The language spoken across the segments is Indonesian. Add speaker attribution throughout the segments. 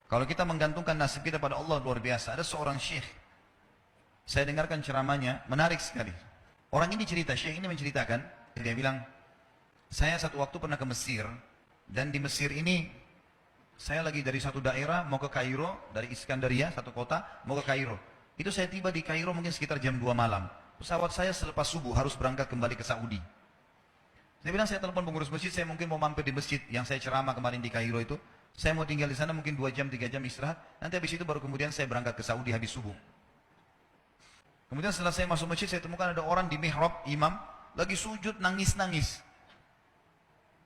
Speaker 1: Kalau kita menggantungkan nasib kita pada Allah luar biasa. Ada seorang syekh, saya dengarkan ceramahnya, menarik sekali. Orang ini cerita, syekh ini menceritakan, dia bilang, saya satu waktu pernah ke Mesir, dan di Mesir ini, saya lagi dari satu daerah mau ke Kairo, dari Iskandaria, satu kota, mau ke Kairo. Itu saya tiba di Kairo mungkin sekitar jam 2 malam. Pesawat saya selepas subuh harus berangkat kembali ke Saudi. Saya bilang, saya telepon pengurus masjid, saya mungkin mau mampir di masjid yang saya ceramah kemarin di Kairo itu. Saya mau tinggal di sana mungkin 2 jam, 3 jam istirahat. Nanti habis itu baru kemudian saya berangkat ke Saudi habis subuh. Kemudian setelah saya masuk masjid, saya temukan ada orang di mihrab, imam, lagi sujud, nangis-nangis.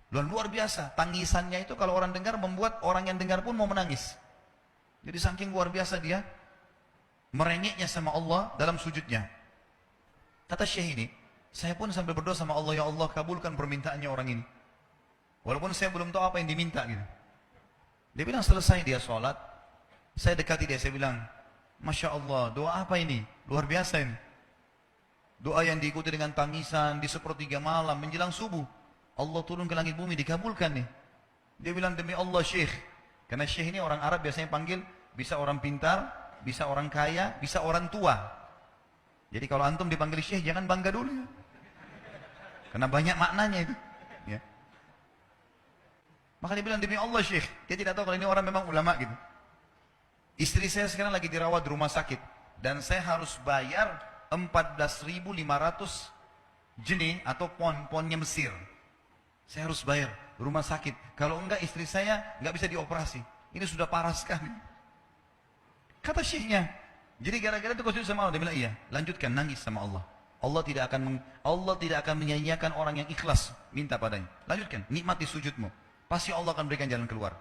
Speaker 1: Luar biasa, tangisannya itu kalau orang dengar membuat orang yang dengar pun mau menangis. Jadi saking luar biasa dia, merengeknya sama Allah dalam sujudnya. Kata syekh ini, saya pun sambil berdoa sama Allah, ya Allah kabulkan permintaannya orang ini. Walaupun saya belum tahu apa yang diminta gitu. Dia bilang selesai dia sholat, saya dekati dia, saya bilang, Masya Allah, doa apa ini? Luar biasa ini. Doa yang diikuti dengan tangisan di sepertiga malam menjelang subuh. Allah turun ke langit bumi, dikabulkan nih. Dia bilang, demi Allah syekh. Karena syekh ini orang Arab biasanya panggil, bisa orang pintar, bisa orang kaya, bisa orang tua. Jadi kalau antum dipanggil syekh, jangan bangga dulu ya. Karena banyak maknanya itu. Ya. Maka dia bilang, demi Allah syekh. Dia tidak tahu kalau ini orang memang ulama gitu. Istri saya sekarang lagi dirawat di rumah sakit. Dan saya harus bayar 14.500 jenih atau ponnya Mesir. Saya harus bayar rumah sakit. Kalau enggak istri saya enggak bisa dioperasi. Ini sudah parah sekali. Kata syekhnya, jadi gara-gara itu kau sujud sama Allah. Dia bilang iya, lanjutkan nangis sama Allah. Allah tidak akan menyanyiakan orang yang ikhlas minta padanya. Lanjutkan, nikmati sujudmu. Pasti Allah akan berikan jalan keluar.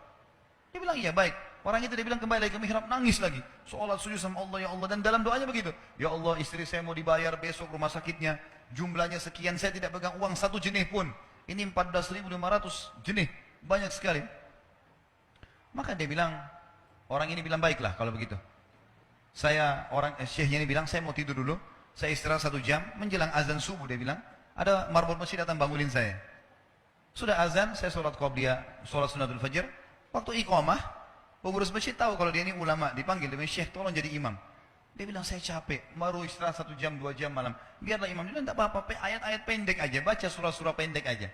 Speaker 1: Dia bilang iya baik. Orang itu dia bilang kembali lagi ke mihrab, nangis lagi. Sholat sujud sama Allah, ya Allah. Dan dalam doanya begitu. Ya Allah, istri saya mau dibayar besok rumah sakitnya. Jumlahnya sekian, saya tidak pegang uang 1 jenih pun. Ini 14.500 jenih. Banyak sekali. Maka dia bilang, orang ini bilang baiklah kalau begitu. Syekhnya ini bilang, saya mau tidur dulu. Saya istirahat 1 jam, menjelang azan subuh dia bilang, ada marbot masjid datang bangunin saya. Sudah azan, saya sholat qobliyah, sholat sunnatul fajr. Waktu iqamah, pengurus masjid tahu kalau dia ini ulama, dipanggil dengan syekh, tolong jadi imam. Dia bilang, saya capek, baru istirahat 1 jam, 2 jam malam. Biarlah imam. Dia bilang, tak apa-apa, ayat-ayat pendek aja, baca surah-surah pendek aja.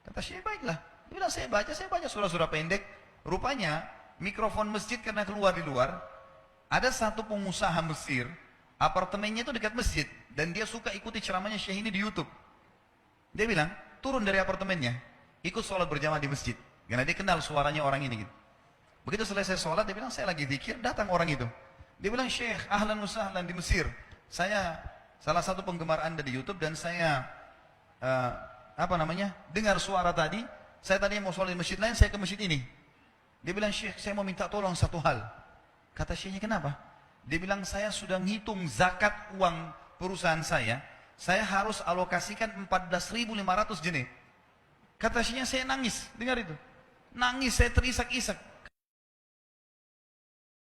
Speaker 1: Kata syekh, baiklah. Dia bilang, saya baca surah-surah pendek. Rupanya, mikrofon masjid karena keluar di luar, ada satu pengusaha Mesir, apartemennya itu dekat masjid, dan dia suka ikuti ceramahnya syekh ini di YouTube. Dia bilang, turun dari apartemennya, ikut sholat berjamaah di masjid. Karena dia kenal suaranya orang ini gitu. Begitu selesai sholat, dia bilang, saya lagi zikir, datang orang itu. Dia bilang, syekh, ahlan wa sahlan di Mesir. Saya salah satu penggemar anda di YouTube, dan saya, dengar suara tadi. Saya tadinya mau sholat di masjid lain, saya ke masjid ini. Dia bilang, syekh, saya mau minta tolong satu hal. Kata syekhnya, kenapa? Dia bilang, saya sudah ngitung zakat uang perusahaan saya harus alokasikan 14.500 jenis. Kata syekhnya, saya nangis, dengar itu. Nangis, saya terisak-isak.